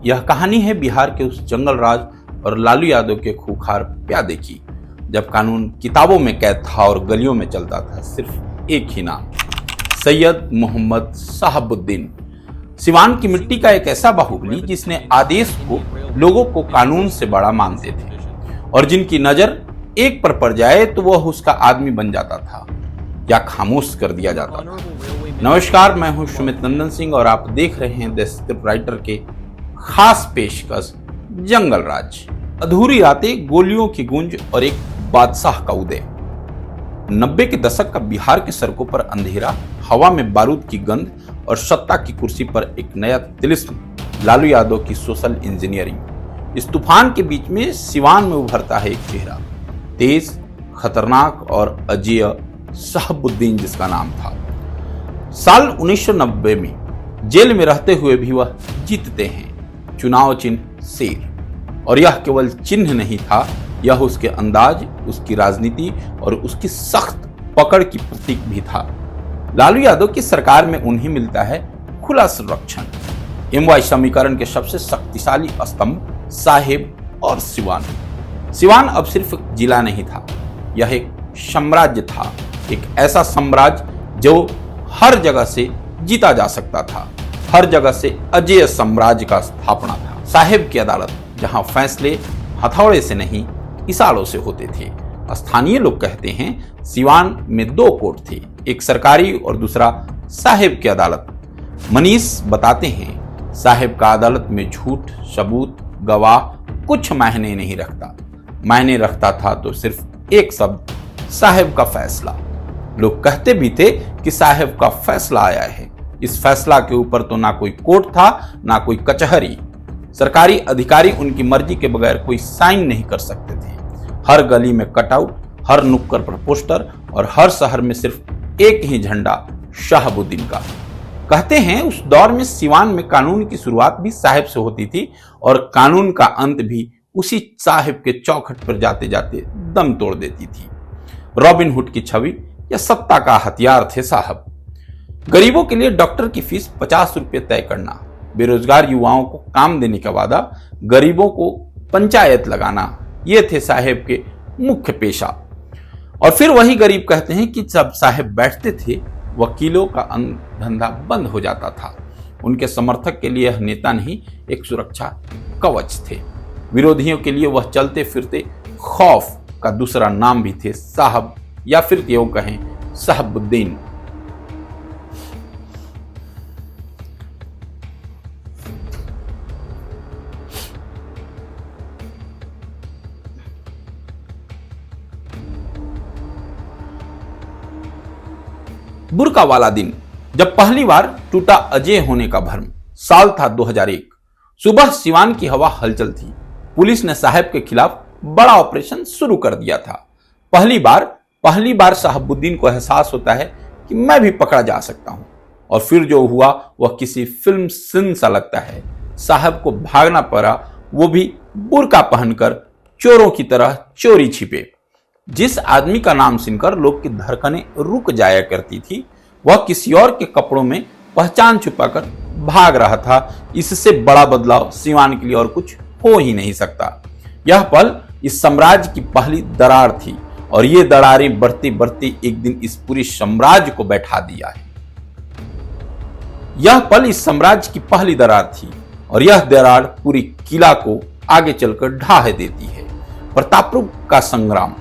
यह कहानी है बिहार के उस जंगल राज और लालू यादव के खूंखार प्यादे की, जब कानून किताबों में कैद था और गलियों में चलता था सिर्फ एक ही नाम, सैयद मोहम्मद शहाबुद्दीन। सिवान की मिट्टी का एक ऐसा बाहुबली जिसने आदेश को लोगों को कानून से बड़ा मानते थे और जिनकी नजर एक पर पड़ जाए तो वह उसका आदमी बन जाता था या खामोश कर दिया जाता था। नमस्कार, मैं हूं सुमित नंदन सिंह और आप देख रहे हैं द स्क्रिप्ट राइटर के खास पेशकश जंगल राज। अधूरी रातें, गोलियों की गूंज और एक बादशाह का उदय। 90 के दशक का बिहार के सड़कों पर अंधेरा, हवा में बारूद की गंध और सत्ता की कुर्सी पर एक नया तिलिस्म, लालू यादव की सोशल इंजीनियरिंग। इस तूफान के बीच में सिवान में उभरता है एक चेहरा, तेज, खतरनाक और अजेय, शहाबुद्दीन जिसका नाम था। साल 1990 में जेल में रहते हुए भी वह जीतते हैं चुनाव चिन्ह शेर। और यह केवल चिन्ह नहीं था, यह उसके अंदाज, उसकी राजनीति और उसकी सख्त पकड़ की प्रतीक भी था। लालू यादव की सरकार में उन्हें मिलता है खुला संरक्षण। MY समीकरण के सबसे शक्तिशाली स्तंभ साहेब और सिवान। सिवान अब सिर्फ जिला नहीं था, यह एक साम्राज्य था, एक ऐसा साम्राज्य जो हर जगह से जीता जा सकता था, हर जगह से अजेय साम्राज्य का स्थापना था। साहेब की अदालत, जहां फैसले हथौड़े से नहीं इशारों से होते थे। स्थानीय लोग कहते हैं सिवान में 2 कोर्ट थे, एक सरकारी और दूसरा साहेब की अदालत। मनीष बताते हैं साहेब का अदालत में झूठ, सबूत, गवाह कुछ मायने नहीं रखता। मायने रखता था तो सिर्फ एक शब्द, साहेब का फैसला। लोग कहते भी थे कि साहेब का फैसला आया है। इस फैसला के ऊपर तो ना कोई कोर्ट था, ना कोई कचहरी। सरकारी अधिकारी उनकी मर्जी के बगैर कोई साइन नहीं कर सकते थे। हर गली में कटआउट, हर नुक्कड़ पर पोस्टर और हर शहर में सिर्फ एक ही झंडा, शहाबुद्दीन का। कहते हैं उस दौर में सिवान में कानून की शुरुआत भी साहेब से होती थी और कानून का अंत भी उसी साहेब के चौखट पर जाते जाते दम तोड़ देती थी। रॉबिन हुड की छवि या सत्ता का हथियार थे साहब। गरीबों के लिए डॉक्टर की फीस 50 रुपये तय करना, बेरोजगार युवाओं को काम देने का वादा, गरीबों को पंचायत लगाना, ये थे साहेब के मुख्य पेशा। और फिर वही गरीब कहते हैं कि जब साहेब बैठते थे, वकीलों का धंधा बंद हो जाता था। उनके समर्थक के लिए यह नेता नहीं, एक सुरक्षा कवच थे। विरोधियों के लिए वह चलते फिरते खौफ का दूसरा नाम भी थे, साहब, या फिर यूं कहें शहाबुद्दीन। बुर्का वाला दिन, जब पहली बार टूटा अजय होने का भ्रम। साल था 2001। सुबह सिवान की हवा हलचल थी। पुलिस ने साहब के खिलाफ बड़ा ऑपरेशन शुरू कर दिया था। पहली बार शहाबुद्दीन को एहसास होता है कि मैं भी पकड़ा जा सकता हूं। और फिर जो हुआ वह किसी फिल्म सीन सा लगता है। साहब को भागना पड़ा, वो भी बुर्का पहनकर, चोरों की तरह चोरी छिपे। जिस आदमी का नाम सुनकर लोग की धड़कनें रुक जाया करती थी, वह किसी और के कपड़ों में पहचान छुपाकर भाग रहा था। इससे बड़ा बदलाव सिवान के लिए और कुछ हो ही नहीं सकता। यह पल इस साम्राज्य की पहली दरार थी और ये दरारें बढ़ते बढ़ते एक दिन इस पूरे साम्राज्य को बैठा दिया है। यह पल इस साम्राज्य की पहली दरार थी और यह दरार पूरी किला को आगे चलकर ढाह देती है। प्रतापरुप का संग्राम,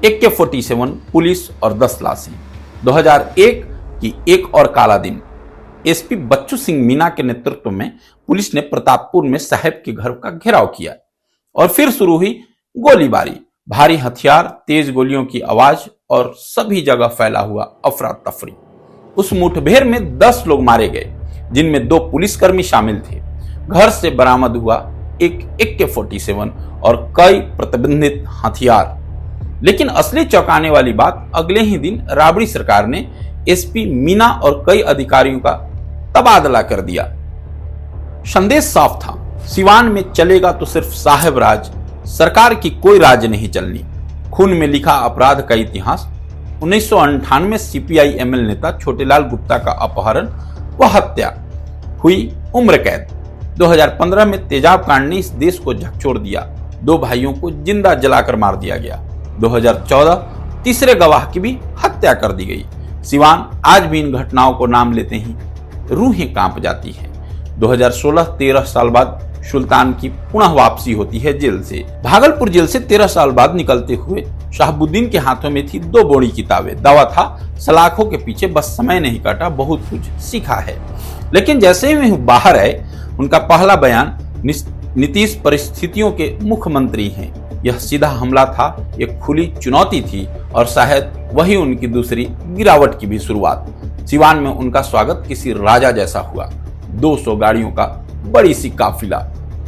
AK-47, पुलिस और 10 लाशें। 2001 की एक और काला दिन। SP बच्चू सिंह मीना के नेतृत्व में पुलिस ने प्रतापपुर में साहेब के घर का घेराव किया और फिर शुरू हुई गोलीबारी। भारी हथियार, तेज गोलियों की आवाज और सभी जगह फैला हुआ अफरा तफरी। उस मुठभेड़ में 10 लोग मारे गए, जिनमें 2 पुलिसकर्मी शामिल थे। घर से बरामद हुआ एक AK-47 और कई प्रतिबंधित हथियार। लेकिन असली चौंकाने वाली बात, अगले ही दिन राबड़ी सरकार ने SP मीना और कई अधिकारियों का तबादला कर दिया। संदेश साफ था, सिवान में चलेगा तो सिर्फ साहेब राज, सरकार की कोई राज नहीं चलनी। खून में लिखा अपराध का इतिहास। 1998 में CPI ML नेता छोटेलाल गुप्ता का अपहरण व हत्या हुई, उम्र कैद। 2015 में तेजाब कांड ने इस देश को झकझोर दिया। 2 भाइयों को जिंदा जलाकर मार दिया गया। 2014 तीसरे गवाह की भी हत्या कर दी गई। सिवान आज भी इन घटनाओं को नाम लेते ही रूहें कांप जाती हैं। 2016 13 साल बाद सुल्तान की पुनः वापसी होती है जेल से। भागलपुर जेल से 13 साल बाद निकलते हुए शहाबुद्दीन के हाथों में थी 2 बोड़ी किताबें। दावा था सलाखों के पीछे बस समय नहीं काटा, बहुत कुछ सीखा है। लेकिन जैसे ही वे बाहर आए, उनका पहला बयान नीतीश परिस्थितियों के मुख्यमंत्री हैं। यह सीधा हमला था, एक खुली चुनौती थी और शायद वही उनकी दूसरी गिरावट की भी शुरुआत। सिवान में उनका स्वागत किसी राजा जैसा हुआ। 200 गाड़ियों का बड़ी सी काफिला,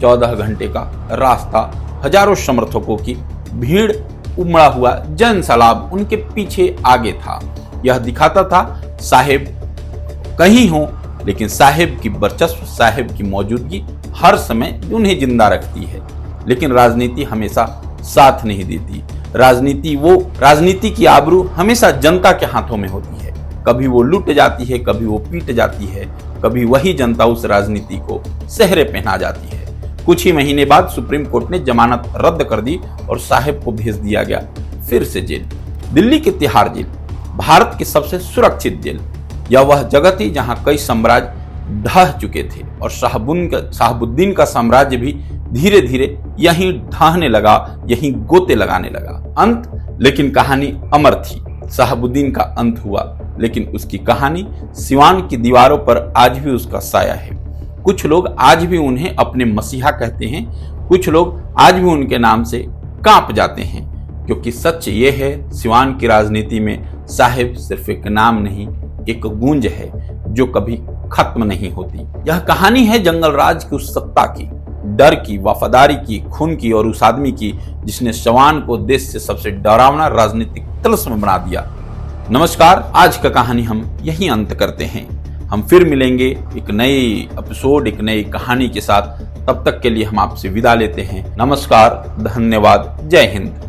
14 घंटे का रास्ता, हजारों समर्थकों की भीड़, उमड़ा हुआ जन सैलाब उनके पीछे आगे था। यह दिखाता था साहेब कहीं हो, लेकिन साहेब की वर्चस्व, साहेब की मौजूदगी हर समय उन्हें जिंदा रखती है। लेकिन राजनीति हमेशा साथ नहीं देती। राजनीति की आबरू हमेशा जनता के हाथों में होती है। कभी वो लूट जाती है, कभी वो पीट जाती है, कभी वही जनता उस राजनीति को सेहरे पहना जाती है। कुछ ही महीने बाद सुप्रीम कोर्ट ने जमानत रद्द कर दी और साहेब को भेज दिया गया फिर से जेल। दिल्ली की तिहाड़ जेल, भारत की सबसे सुरक्षित जेल। यह वह जगह थी जहां कई साम्राज्य ढह चुके थे और शहाबुद्दीन का साम्राज्य भी धीरे धीरे यहीं ढहने लगा, यहीं गोते लगाने लगा। लेकिन कहानी अमर थी। शहाबुद्दीन का अंत हुआ, लेकिन उसकी कहानी सिवान की दीवारों पर आज भी उसका साया है। कुछ लोग आज भी उन्हें अपने मसीहा कहते हैं, कुछ लोग आज भी उनके नाम से कांप जाते हैं, क्योंकि सच ये है, सिवान की राजनीति में साहेब सिर्फ एक नाम नहीं, एक गूंज है जो कभी खत्म नहीं होती। यह कहानी है जंगल राज की उस सत्ता की, डर की, वफादारी की, खून की और उस आदमी की जिसने सिवान को देश से सबसे डरावना राजनीतिक तिलिस्म बना दिया। नमस्कार, आज का कहानी हम यहीं अंत करते हैं। हम फिर मिलेंगे एक नए एपिसोड, एक नई कहानी के साथ। तब तक के लिए हम आपसे विदा लेते हैं। नमस्कार, धन्यवाद, जय हिंद।